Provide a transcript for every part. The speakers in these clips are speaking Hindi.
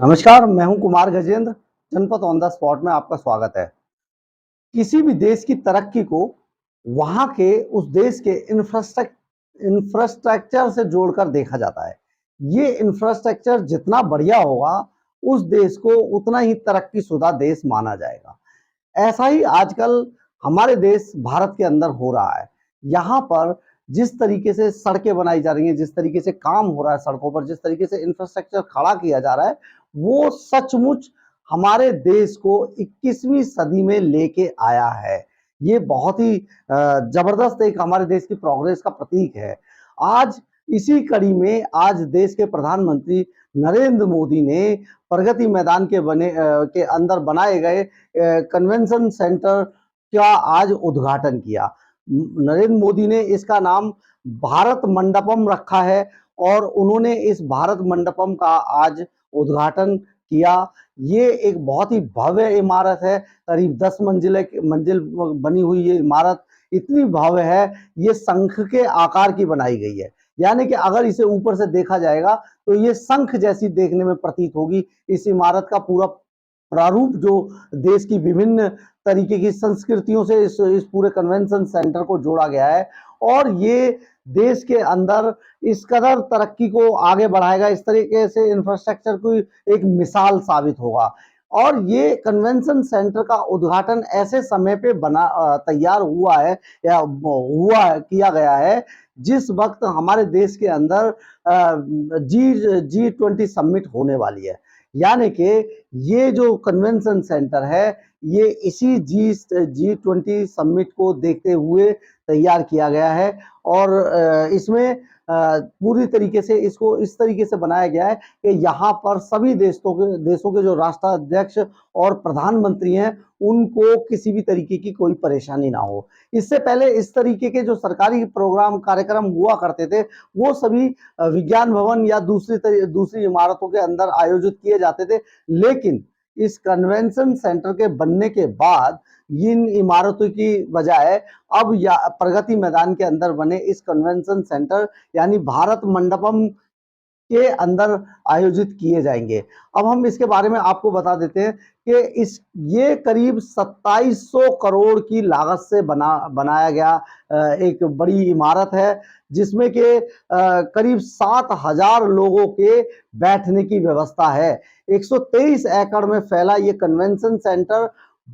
नमस्कार, मैं हूं कुमार गजेंद्र। जनपद ऑन द स्पॉट में आपका स्वागत है। किसी भी देश की तरक्की को वहां के उस देश के इंफ्रास्ट्रक्चर से जोड़कर देखा जाता है। ये इंफ्रास्ट्रक्चर जितना बढ़िया होगा, उस देश को उतना ही तरक्कीशुदा देश माना जाएगा। ऐसा ही आजकल हमारे देश भारत के अंदर हो रहा है। यहाँ पर जिस तरीके से सड़कें बनाई जा रही हैं, जिस तरीके से काम हो रहा है सड़कों पर, जिस तरीके से इंफ्रास्ट्रक्चर खड़ा किया जा रहा है, वो सचमुच हमारे देश को 21वीं सदी में लेके आया है। ये बहुत ही जबरदस्त एक हमारे देश की प्रोग्रेस का प्रतीक है। आज इसी कड़ी में आज देश के प्रधानमंत्री नरेंद्र मोदी ने प्रगति मैदान के अंदर बनाए गए कन्वेंशन सेंटर का आज उद्घाटन किया। नरेंद्र मोदी ने इसका नाम भारत मंडपम रखा है और उन्होंने इस भारत मंडपम का आज उद्घाटन किया। ये एक बहुत ही भव्य इमारत है। करीब 10 मंजिल बनी हुई ये इमारत इतनी भव्य है, ये शंख के आकार की बनाई गई है। यानी कि अगर इसे ऊपर से देखा जाएगा तो ये शंख जैसी देखने में प्रतीत होगी। इस इमारत का पूरा प्रारूप जो देश की विभिन्न तरीके की संस्कृतियों से इस पूरे कन्वेंशन सेंटर को जोड़ा गया है और ये देश के अंदर इस कदर तरक्की को आगे बढ़ाएगा, इस तरीके से इंफ्रास्ट्रक्चर की एक मिसाल साबित होगा। और ये कन्वेंशन सेंटर का उद्घाटन ऐसे समय पे तैयार हुआ है या किया गया है जिस वक्त हमारे देश के अंदर G20 समिट होने वाली है। यानी कि ये जो कन्वेंशन सेंटर है, ये इसी G20 समिट को देखते हुए तैयार किया गया है और इसमें पूरी तरीके से इसको इस तरीके से बनाया गया है कि यहाँ पर सभी देशों के जो राष्ट्राध्यक्ष और प्रधानमंत्री हैं, उनको किसी भी तरीके की कोई परेशानी ना हो। इससे पहले इस तरीके के जो सरकारी कार्यक्रम हुआ करते थे, वो सभी विज्ञान भवन या दूसरी इमारतों के अंदर आयोजित किए जाते थे। लेकिन इस कन्वेंशन सेंटर के बनने के बाद इन इमारतों की बजाय अब प्रगति मैदान के अंदर बने इस कन्वेंशन सेंटर यानी भारत मंडपम के अंदर आयोजित किए जाएंगे। अब हम इसके बारे में आपको बता देते हैं कि ये करीब 2700 करोड़ की लागत से बनाया गया एक बड़ी इमारत है, जिसमें के करीब 7000 लोगों के बैठने की व्यवस्था है। 123 एकड़ में फैला ये कन्वेंशन सेंटर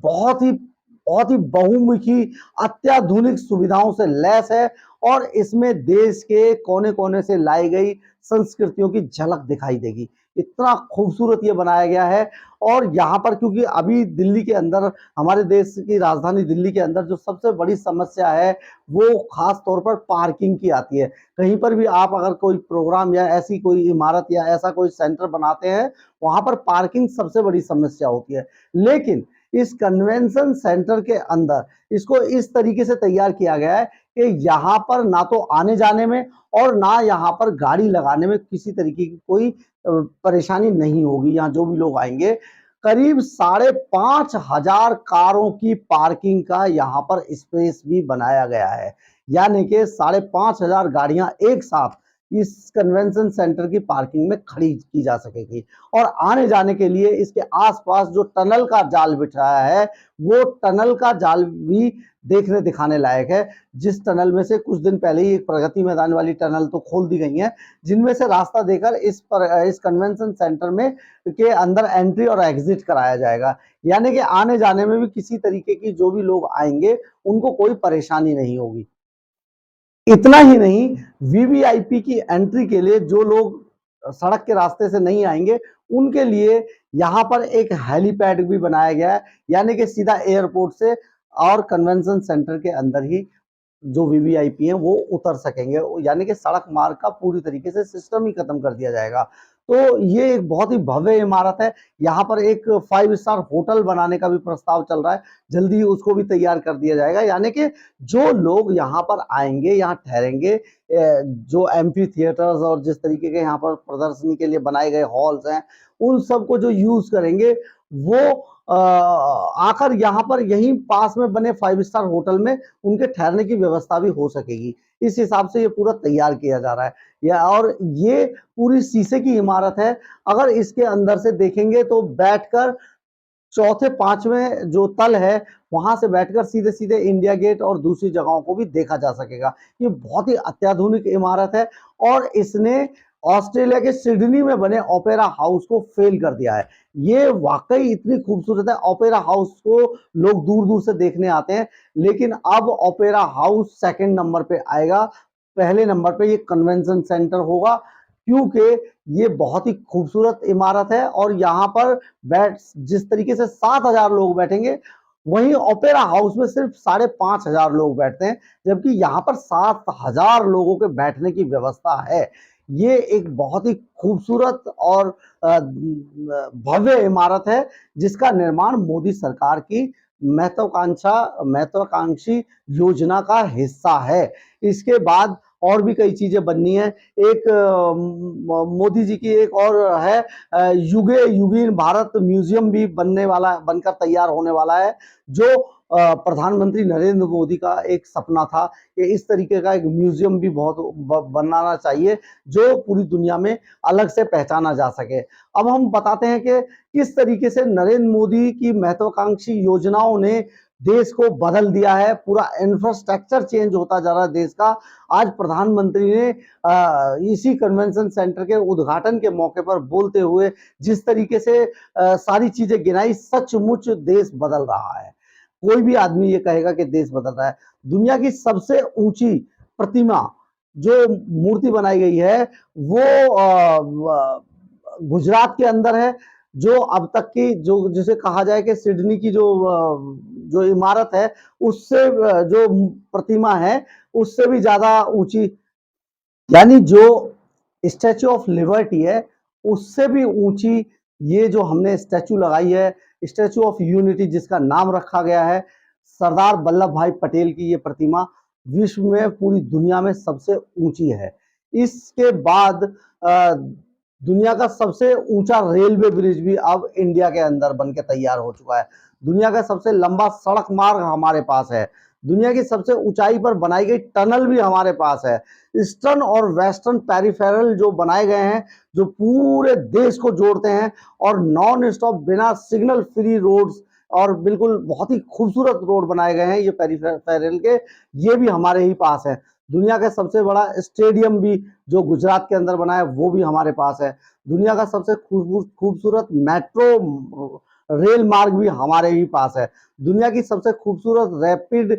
बहुत ही बहुमुखी अत्याधुनिक सुविधाओं से लैस है और इसमें देश के कोने कोने से लाई गई संस्कृतियों की झलक दिखाई देगी। इतना खूबसूरत ये बनाया गया है। और यहाँ पर क्योंकि अभी दिल्ली के अंदर, हमारे देश की राजधानी दिल्ली के अंदर जो सबसे बड़ी समस्या है वो खास तौर पर पार्किंग की आती है। कहीं पर भी आप अगर कोई प्रोग्राम या ऐसी कोई इमारत या ऐसा कोई सेंटर बनाते हैं, वहां पर पार्किंग सबसे बड़ी समस्या होती है। लेकिन इस कन्वेंशन सेंटर के अंदर इसको इस तरीके से तैयार किया गया है कि यहाँ पर ना तो आने जाने में और ना यहाँ पर गाड़ी लगाने में किसी तरीके की कोई परेशानी नहीं होगी। यहाँ जो भी लोग आएंगे, करीब 5500 कारों की पार्किंग का यहाँ पर स्पेस भी बनाया गया है। यानी कि 5500 गाड़ियां एक साथ इस कन्वेंशन सेंटर की पार्किंग में खड़ी की जा सकेगी। और आने जाने के लिए इसके आसपास जो टनल का जाल बिछाया है, वो टनल का जाल भी देखने दिखाने लायक है। जिस टनल में से कुछ दिन पहले ही एक प्रगति मैदान वाली टनल तो खोल दी गई है, जिनमें से रास्ता देकर इस कन्वेंशन सेंटर में के अंदर एंट्री और एग्जिट कराया जाएगा। यानी कि आने जाने में भी किसी तरीके की जो भी लोग आएंगे उनको कोई परेशानी नहीं होगी। इतना ही नहीं, वीवीआईपी की एंट्री के लिए जो लोग सड़क के रास्ते से नहीं आएंगे, उनके लिए यहाँ पर एक हेलीपैड भी बनाया गया है। यानी कि सीधा एयरपोर्ट से और कन्वेंशन सेंटर के अंदर ही जो वीवीआईपी हैं वो उतर सकेंगे। यानी कि सड़क मार्ग का पूरी तरीके से सिस्टम ही खत्म कर दिया जाएगा। तो ये एक बहुत ही भव्य इमारत है। यहाँ पर एक 5 स्टार होटल बनाने का भी प्रस्ताव चल रहा है, जल्दी ही उसको भी तैयार कर दिया जाएगा। यानी कि जो लोग यहाँ पर आएंगे, यहाँ ठहरेंगे, जो एम्फी थिएटर्स और जिस तरीके के यहाँ पर प्रदर्शनी के लिए बनाए गए हॉल्स हैं, उन सबको जो यूज करेंगे वो आकर यहाँ पर यहीं पास में बने 5 स्टार होटल में उनके ठहरने की व्यवस्था भी हो सकेगी। इस हिसाब से ये पूरा तैयार किया जा रहा है। या और ये पूरी शीशे की इमारत है। अगर इसके अंदर से देखेंगे तो बैठकर चौथे पांचवें जो तल है वहां से बैठकर सीधे सीधे इंडिया गेट और दूसरी जगहों को भी देखा जा सकेगा। ये बहुत ही अत्याधुनिक इमारत है और इसने ऑस्ट्रेलिया के सिडनी में बने ओपेरा हाउस को फेल कर दिया है। ये वाकई इतनी खूबसूरत है। ओपेरा हाउस को लोग दूर दूर से देखने आते हैं, लेकिन अब ओपेरा हाउस सेकंड नंबर पे आएगा। पहले नंबर पे ये कन्वेंशन सेंटर होगा, क्योंकि ये बहुत ही खूबसूरत इमारत है और यहाँ पर बैठ जिस तरीके से 7,000 लोग बैठेंगे, वहीं ओपेरा हाउस में सिर्फ 5,500 लोग बैठते हैं, जबकि यहाँ पर 7,000 लोगों के बैठने की व्यवस्था है। ये एक बहुत ही खूबसूरत और भव्य इमारत है, जिसका निर्माण मोदी सरकार की महत्वाकांक्षी योजना का हिस्सा है। इसके बाद और भी कई चीजें बननी है। एक मोदी जी की एक और है, युगे युगीन भारत म्यूजियम भी बनकर तैयार होने वाला है, जो प्रधानमंत्री नरेंद्र मोदी का एक सपना था कि इस तरीके का एक म्यूजियम भी बहुत बनाना चाहिए जो पूरी दुनिया में अलग से पहचाना जा सके। अब हम बताते हैं कि किस तरीके से नरेंद्र मोदी की महत्वाकांक्षी योजनाओं ने देश को बदल दिया है। पूरा इंफ्रास्ट्रक्चर चेंज होता जा रहा है देश का। आज प्रधानमंत्री ने इसी कन्वेंशन सेंटर के उद्घाटन के मौके पर बोलते हुए जिस तरीके से सारी चीजें गिनाई, सचमुच देश बदल रहा है। कोई भी आदमी ये कहेगा कि देश बदल रहा है। दुनिया की सबसे ऊंची प्रतिमा जो मूर्ति बनाई गई है वो गुजरात के अंदर है, जो अब तक की जो जिसे कहा जाए कि सिडनी की जो इमारत है उससे जो प्रतिमा है उससे भी ज्यादा ऊंची, यानी जो स्टैचू ऑफ लिबर्टी है उससे भी ऊंची ये जो हमने स्टैचू लगाई है, स्टैचू ऑफ यूनिटी जिसका नाम रखा गया है, सरदार वल्लभ भाई पटेल की ये प्रतिमा विश्व में पूरी दुनिया में सबसे ऊंची है। इसके बाद दुनिया का सबसे ऊंचा रेलवे ब्रिज भी अब इंडिया के अंदर बनके तैयार हो चुका है। दुनिया का सबसे लंबा सड़क मार्ग हमारे पास है। दुनिया की सबसे ऊंचाई पर बनाई गई टनल भी हमारे पास है। ईस्टर्न और वेस्टर्न पेरिफेरल जो बनाए गए हैं, जो पूरे देश को जोड़ते हैं और नॉन स्टॉप बिना सिग्नल फ्री रोड्स और बिल्कुल बहुत ही खूबसूरत रोड बनाए गए हैं ये पेरिफेरल के, ये भी हमारे ही पास है। दुनिया का सबसे बड़ा स्टेडियम भी जो गुजरात के अंदर बना है वो भी हमारे पास है। दुनिया का सबसे खूबसूरत मेट्रो रेल मार्ग भी हमारे ही पास है। दुनिया की सबसे खूबसूरत rapid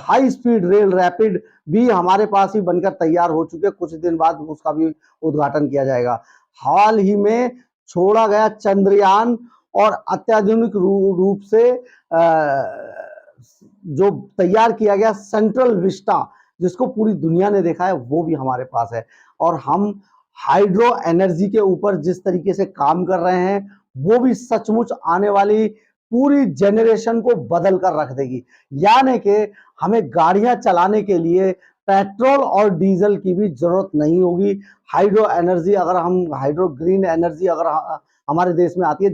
high speed rail rapid भी हमारे पास ही बनकर तैयार हो चुके, कुछ दिन बाद उसका भी उद्घाटन किया जाएगा। हाल ही में छोड़ा गया चंद्रयान और अत्याधुनिक रूप से जो तैयार किया गया सेंट्रल विस्टा जिसको पूरी दुनिया ने देखा है वो भी हमारे पास है। और हम हाइड्रो एनर्जी के ऊपर जिस तरीके से काम कर रहे हैं वो भी सचमुच आने वाली पूरी जनरेशन को बदल कर रख देगी। यानी कि हमें गाड़ियां चलाने के लिए पेट्रोल और डीजल की भी जरूरत नहीं होगी। हाइड्रो ग्रीन एनर्जी अगर हमारे देश में आती है,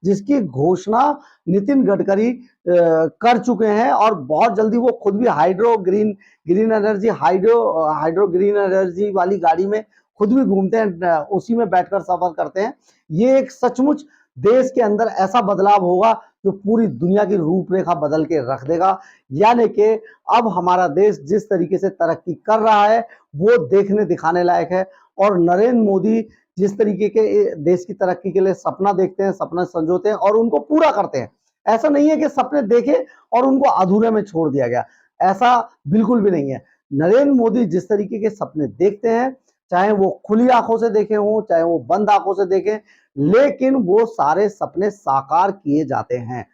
जिसकी घोषणा नितिन गडकरी कर चुके हैं और बहुत जल्दी वो खुद भी हाइड्रो ग्रीन एनर्जी वाली गाड़ी में खुद भी घूमते हैं, उसी में बैठकर सफर करते हैं। ये एक सचमुच देश के अंदर ऐसा बदलाव होगा जो पूरी दुनिया की रूपरेखा बदल के रख देगा। यानी कि अब हमारा देश जिस तरीके से तरक्की कर रहा है वो देखने दिखाने लायक है। और नरेंद्र मोदी जिस तरीके के देश की तरक्की के लिए सपना देखते हैं, सपना संजोते हैं और उनको पूरा करते हैं। ऐसा नहीं है कि सपने देखे और उनको अधूरे में छोड़ दिया गया, ऐसा बिल्कुल भी नहीं है। नरेंद्र मोदी जिस तरीके के सपने देखते हैं, चाहे वो खुली आंखों से देखे हों चाहे वो बंद आंखों से देखें, लेकिन वो सारे सपने साकार किए जाते हैं।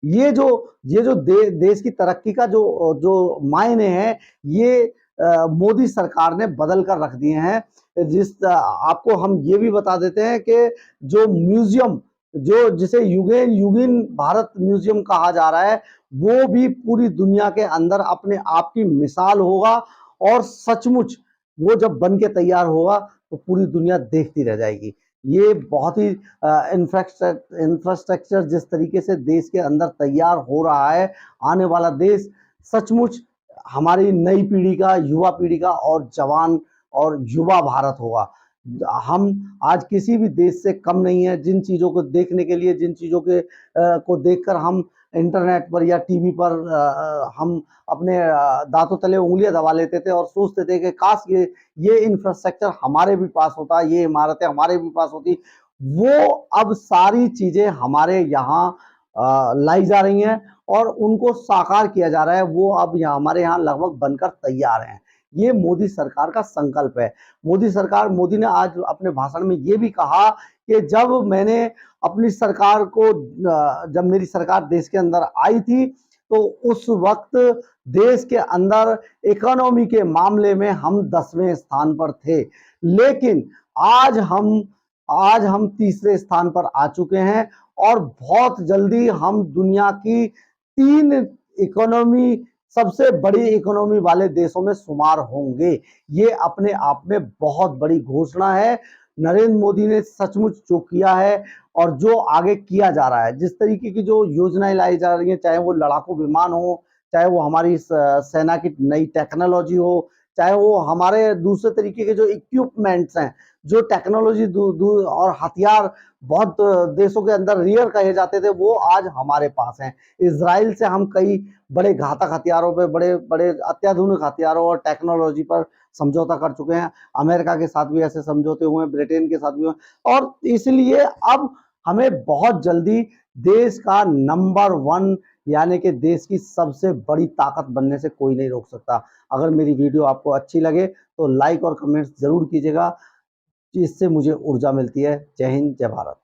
ये जो देश की तरक्की का जो मायने हैं ये मोदी सरकार ने बदल कर रख दिए हैं। आपको हम ये भी बता देते हैं कि जो म्यूजियम जिसे युगीन भारत म्यूजियम कहा जा रहा है वो भी पूरी दुनिया के अंदर अपने आप की मिसाल होगा और सचमुच वो जब बन के तैयार होगा तो पूरी दुनिया देखती रह जाएगी। ये बहुत ही इंफ्रास्ट्रक्चर जिस तरीके से देश के अंदर तैयार हो रहा है, आने वाला देश सचमुच हमारी नई पीढ़ी का, युवा पीढ़ी का और जवान और युवा भारत होगा। हम आज किसी भी देश से कम नहीं है। जिन चीज़ों को देखने के लिए, जिन चीज़ों के को देखकर हम इंटरनेट पर या टीवी पर हम अपने दांतों तले उंगलियां दबा लेते थे और सोचते थे कि काश ये इंफ्रास्ट्रक्चर हमारे भी पास होता, ये इमारतें हमारे भी पास होती, वो अब सारी चीजें हमारे यहाँ लाई जा रही हैं और उनको साकार किया जा रहा है। वो अब यहाँ हमारे यहाँ लगभग बनकर तैयार हैं। ये मोदी सरकार का संकल्प है। मोदी ने आज अपने भाषण में ये भी कहा कि जब मैंने अपनी सरकार को जब मेरी सरकार देश के अंदर आई थी तो उस वक्त देश के अंदर इकोनॉमी के मामले में हम 10वें स्थान पर थे, लेकिन आज हम तीसरे स्थान पर आ चुके हैं और बहुत जल्दी हम दुनिया की 3 इकोनॉमी सबसे बड़ी इकोनॉमी वाले देशों में शुमार होंगे। ये अपने आप में बहुत बड़ी घोषणा है। नरेंद्र मोदी ने सचमुच जो किया है और जो आगे किया जा रहा है, जिस तरीके की जो योजनाएं लाई जा रही हैं, चाहे वो लड़ाकू विमान हो, चाहे वो हमारी सेना की नई टेक्नोलॉजी हो, चाहे वो हमारे दूसरे तरीके के जो इक्विपमेंट्स हैं, जो टेक्नोलॉजी और हथियार बहुत देशों के अंदर रियर कहे जाते थे, वो आज हमारे पास हैं। इजराइल से हम कई बड़े घातक हथियारों पे, बड़े बड़े अत्याधुनिक हथियारों और टेक्नोलॉजी पर समझौता कर चुके हैं। अमेरिका के साथ भी ऐसे समझौते हुए हैं, ब्रिटेन के साथ भी हुए, और इसलिए अब हमें बहुत जल्दी देश का नंबर 1 यानी कि देश की सबसे बड़ी ताकत बनने से कोई नहीं रोक सकता। अगर मेरी वीडियो आपको अच्छी लगे तो लाइक और कमेंट्स जरूर कीजिएगा, इससे मुझे ऊर्जा मिलती है। जय हिंद, जय भारत।